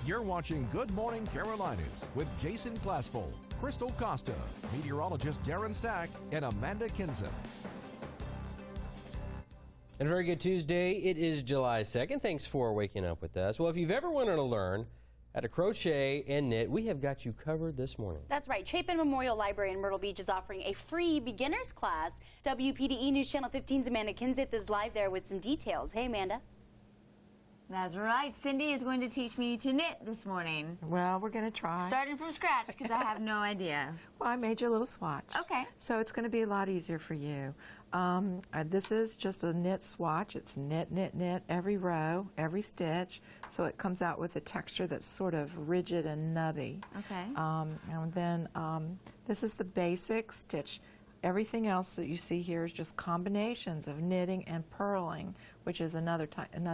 You're watching Good Morning Carolinas with Jason Glasspool, Crystal Costa, meteorologist Darren Stack, and Amanda Kenseth. And a very good Tuesday. It is July 2nd. Thanks for waking up with us. Well, if you've ever wanted to learn how to crochet and knit, we have got you covered this morning. That's right. Chapin Memorial Library in Myrtle Beach is offering a free beginner's class. WPDE News Channel 15's Amanda Kenseth is live there with some details. Hey, Amanda. That's right. Cindy is going to teach me to knit this morning. Well, we're going to try. Starting from scratch because I have no idea. Well, I made you a little swatch. Okay. So it's going to be a lot easier for you. This is just a knit swatch. It's knit, knit, knit, every row, every stitch. So it comes out with a texture that's sort of rigid and nubby. Okay. And then this is the basic stitch. Everything else that you see here is just combinations of knitting and purling, which is another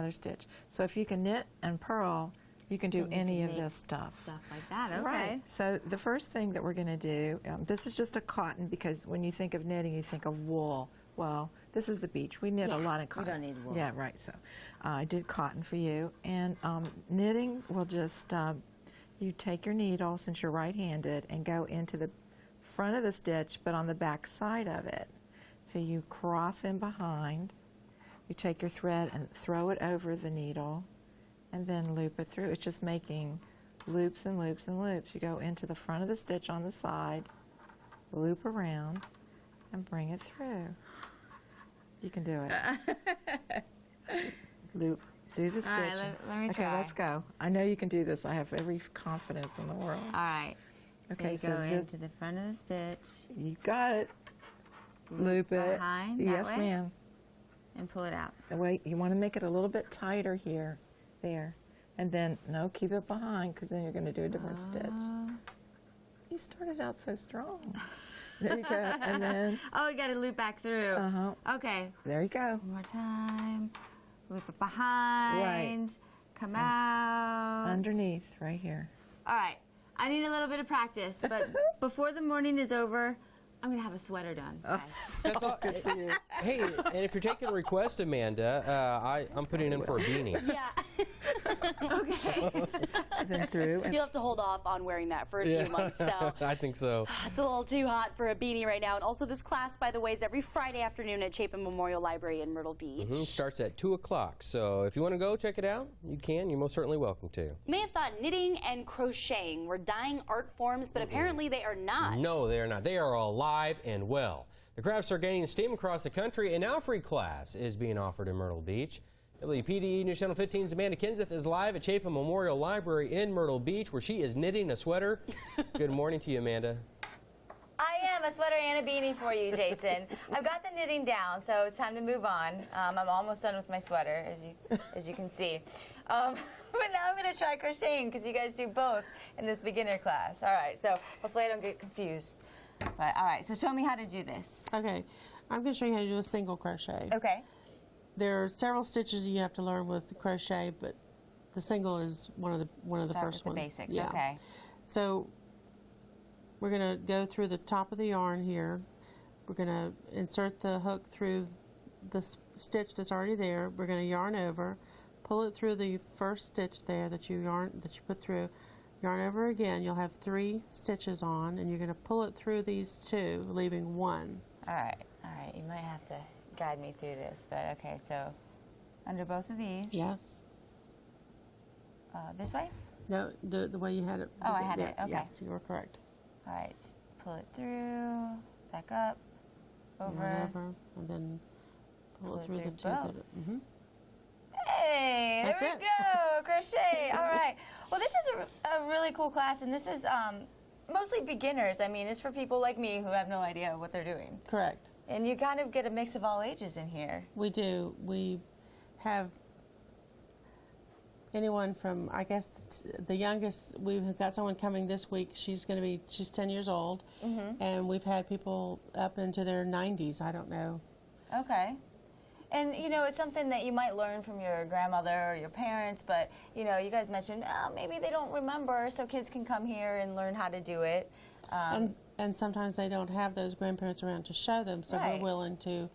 stitch. So if you can knit and purl, you can do any of this stuff. Stuff like that, okay. Right. So the first thing that we're going to do, this is just a cotton, because when you think of knitting, you think of wool. Well, this is the beach. We knit a lot of cotton. We don't need wool. Yeah, right. So I did cotton for you. And knitting will just, you take your needle, since you're right-handed, and go into the front of the stitch, but on the back side of it. So you cross in behind, you take your thread and throw it over the needle, and then loop it through. It's just making loops and loops and loops. You go into the front of the stitch on the side, loop around, and bring it through. You can do it. Loop through the stitch. All right, let me okay, try. let's go. I know you can do this. I have every confidence in the world. All right. Okay, so you go into the front of the stitch. You got it. Loop it. Behind, yes, that way? ma'am. And pull it out. And wait, you want to make it a little bit tighter here, there, and then no, keep it behind, because then you're going to do a different stitch. You started out so strong. There you go, and then. Oh, we got to loop back through. Okay. There you go. One more time. Loop it behind. Right. Come out. Underneath, right here. All right. I need a little bit of practice, but before the morning is over, I'm going to have a sweater done. That's all. Good for you. Hey, and if you're taking a request, Amanda, I'm putting in for a beanie. Yeah. Okay. Then through. You'll have to hold off on wearing that for a few months, though. I think so. It's a little too hot for a beanie right now. And also, this class, by the way, is every Friday afternoon at Chapin Memorial Library in Myrtle Beach. Starts at 2 o'clock. So if you want to go check it out, you can. You're most certainly welcome to. You may have thought knitting and crocheting were dying art forms, but apparently they are not. No, they are not. They are alive and well. The crafts are gaining steam across the country, and now a free class is being offered in Myrtle Beach. WPDE News Channel 15's Amanda Kenseth is live at Chapin Memorial Library in Myrtle Beach, where she is knitting a sweater. Good morning to you, Amanda. I am a sweater and a beanie for you, Jason. I've got the knitting down, so it's time to move on. I'm almost done with my sweater, as you can see. But now I'm going to try crocheting, because you guys do both in this beginner class. All right, so hopefully I don't get confused. But all right, so show me how to do this. Okay, I'm going to show you how to do a single crochet. Okay. There are several stitches you have to learn with the crochet, but the single is one of the Start first with the ones. basics, okay. So we're going to go through the top of the yarn here. We're going to insert the hook through the stitch that's already there. We're going to yarn over, pull it through the first stitch there that you put through. Yarn over again. You'll have 3 stitches on, and you're going to pull it through these 2, leaving 1. All right. You might have to guide me through this, but okay. So under both of these. Yes. This way? No, the way you had it. Oh, I had it. Okay. Yes, you were correct. All right. Just pull it through, back up, over. Yarn over, and then pull it through the 2. Both. Hey, That's there we go, crochet. All right. Well, this is a really cool class, and this is mostly beginners. I mean, it's for people like me who have no idea what they're doing. Correct. And you kind of get a mix of all ages in here. We do. We have anyone from, I guess, the youngest. We've got someone coming this week. She's 10 years old, and we've had people up into their 90s. I don't know. Okay. And, you know, it's something that you might learn from your grandmother or your parents, but, you know, you guys mentioned, maybe they don't remember, so kids can come here and learn how to do it. And sometimes they don't have those grandparents around to show them, so we're willing to.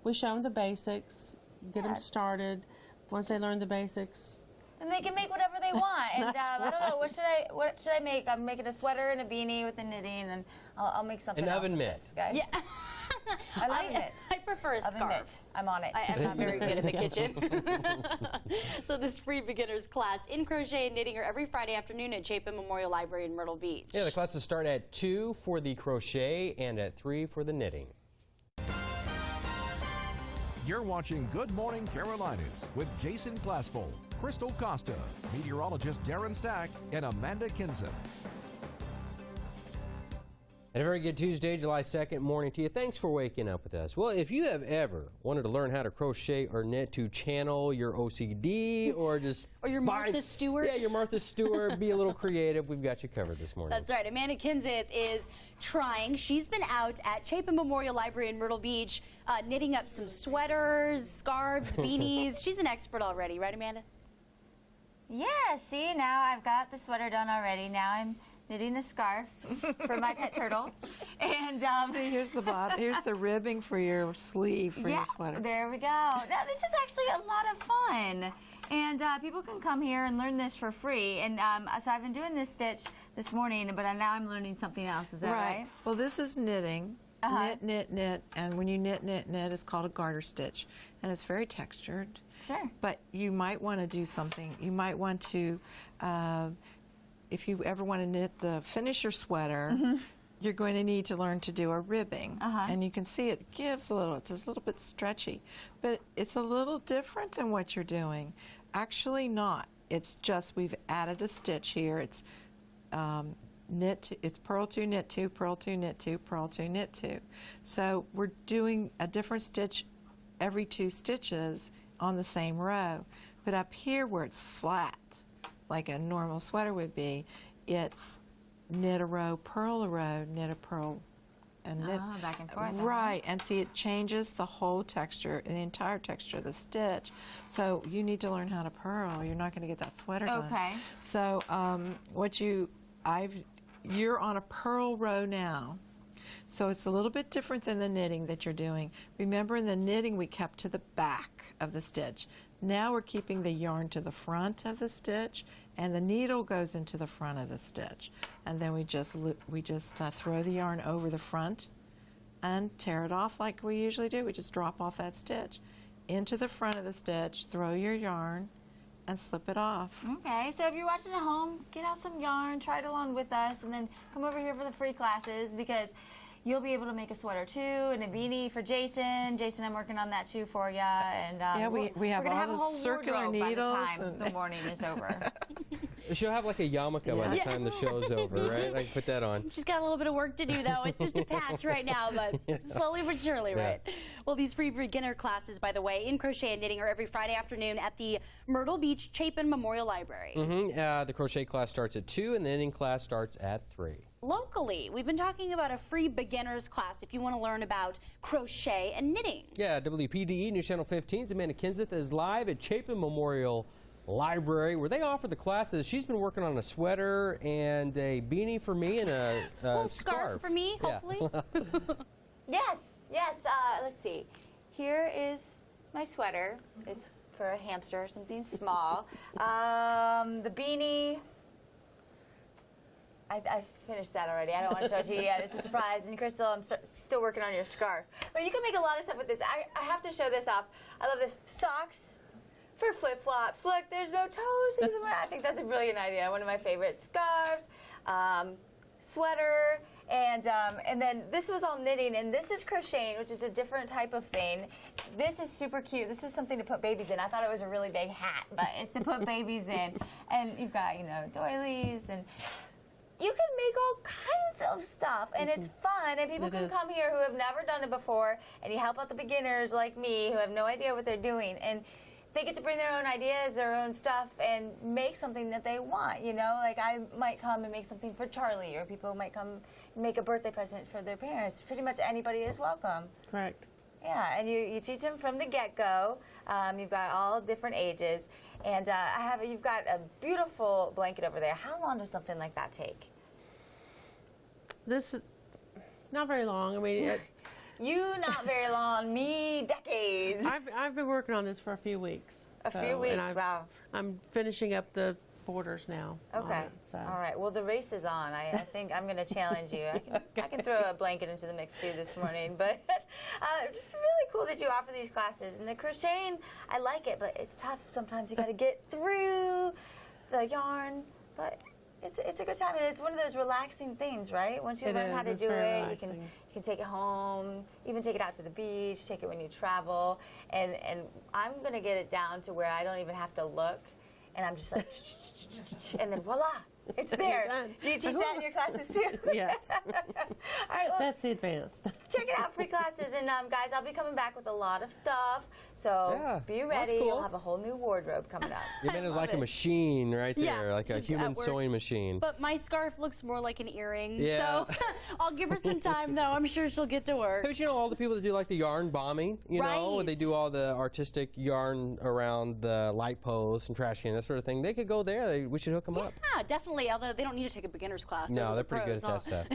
We show them the basics, get them started. Once they learn the basics, and they can make whatever they want. And I don't know, what should I make? I'm making a sweater and a beanie with the knitting, and I'll make something else. An oven mitt. Guys. Yeah. I love a mitt. I prefer a Oven scarf. mitt. I'm on it. I'm not very good in the kitchen. So this free beginners class in crochet and knitting are every Friday afternoon at Chapin Memorial Library in Myrtle Beach. Yeah, the classes start at 2 for the crochet and at 3 for the knitting. You're watching Good Morning Carolinas with Jason Glasspool, Crystal Costa, meteorologist Darren Stack, and Amanda Kenseth. And a very good Tuesday, July 2nd morning to you. Thanks for waking up with us. Well, if you have ever wanted to learn how to crochet or knit to channel your OCD or just... Or your Martha Stewart. Yeah, your Martha Stewart. Be a little creative. We've got you covered this morning. That's right. Amanda Kenseth is trying. She's been out at Chapin Memorial Library in Myrtle Beach knitting up some sweaters, scarves, beanies. She's an expert already, right, Amanda? Yeah, see, now I've got the sweater done already. Now I'm knitting a scarf for my pet turtle. And See, here's the bottom. Here's the ribbing for your sleeve for your sweater. There we go. Now, this is actually a lot of fun. And people can come here and learn this for free. And so I've been doing this stitch this morning, but now I'm learning something else. Is that right? Well, this is knitting. Knit, knit, knit. And when you knit, knit, knit, it's called a garter stitch. And it's very textured. Sure. But you might want to do something. You might want to... if you ever want to knit finish your sweater, you're going to need to learn to do a ribbing. And you can see it gives a little, it's a little bit stretchy. But it's a little different than what you're doing. Actually not. It's just we've added a stitch here. It's it's purl 2, knit 2, purl 2, knit 2, purl 2, knit 2. So we're doing a different stitch every 2 stitches on the same row. But up here where it's flat, like a normal sweater would be, it's knit a row, purl a row, knit a purl, and knit. Oh, back and forth. Right, and see, it changes the whole texture, the entire texture of the stitch. So you need to learn how to purl. You're not going to get that sweater done. Okay. So you're on a purl row now. So it's a little bit different than the knitting that you're doing. Remember, in the knitting, we kept to the back of the stitch. Now we're keeping the yarn to the front of the stitch, and the needle goes into the front of the stitch. And then we just throw the yarn over the front and tear it off like we usually do. We just drop off that stitch into the front of the stitch, throw your yarn, and slip it off. Okay, so if you're watching at home, get out some yarn, try it along with us, and then come over here for the free classes, because you'll be able to make a sweater too, and a beanie for Jason. Jason, I'm working on that too for you. And yeah, we have all the circular needles. By the time the morning is over. She'll have like a yarmulke by the time the show's over, right? I can put that on. She's got a little bit of work to do, though. It's just a patch right now, but slowly but surely, right? Well, these free beginner classes, by the way, in crochet and knitting are every Friday afternoon at the Myrtle Beach Chapin Memorial Library. The crochet class starts at 2, and the knitting class starts at 3. Locally, we've been talking about a free beginners class if you want to learn about crochet and knitting. Yeah, WPDE News Channel 15's Amanda Kenseth is live at Chapin Memorial Library, where they offer the classes. She's been working on a sweater and a beanie for me and a little scarf for me, hopefully. Yes. Let's see. Here is my sweater. It's for a hamster or something small. The beanie. I finished that already. I don't want to show it to you yet. It's a surprise. And Crystal, I'm still working on your scarf. But you can make a lot of stuff with this. I have to show this off. I love this. Socks for flip-flops. Look, there's no toes even. I think that's a brilliant idea. One of my favorites. Scarves, sweater, and then this was all knitting, and this is crocheting, which is a different type of thing. This is super cute. This is something to put babies in. I thought it was a really big hat, but it's to put babies in. And you've got, doilies, and you can make all kinds of stuff, and it's fun, and people can come here who have never done it before, and you help out the beginners like me who have no idea what they're doing, and they get to bring their own ideas, their own stuff, and make something that they want, Like I might come and make something for Charlie, or people might come and make a birthday present for their parents. Pretty much anybody is welcome. Correct. Yeah, and you teach them from the get-go. You've got all different ages, and you've got a beautiful blanket over there. How long does something like that take? This, not very long. I mean, you not very long, me decades. I've been working on this for a few weeks. A few weeks, wow. I'm finishing up the borders now. Okay. So. All right. Well, the race is on. I think I'm going to challenge you. I can throw a blanket into the mix too this morning. But just really cool that you offer these classes. And the crocheting, I like it, but it's tough. Sometimes you got to get through the yarn. But it's a good time. And it's one of those relaxing things, right? Once you learn how to do it, you can take it home, even take it out to the beach, take it when you travel. And I'm going to get it down to where I don't even have to look. And I'm just like, and then voila, it's there. Do you teach that in your classes too? Yes. All right, well, that's the advanced. Check it out, free classes. And guys, I'll be coming back with a lot of stuff. So be ready. Cool. You'll have a whole new wardrobe coming up. Your man is like a machine right there, like a human sewing machine. But my scarf looks more like an earring. Yeah. So I'll give her some time, though. I'm sure she'll get to work. But you know, all the people that do like the yarn bombing, you know, they do all the artistic yarn around the light posts and trash can, that sort of thing. They could go there. We should hook them up. Yeah, definitely. Although they don't need to take a beginner's class. No, they're pretty good at that stuff.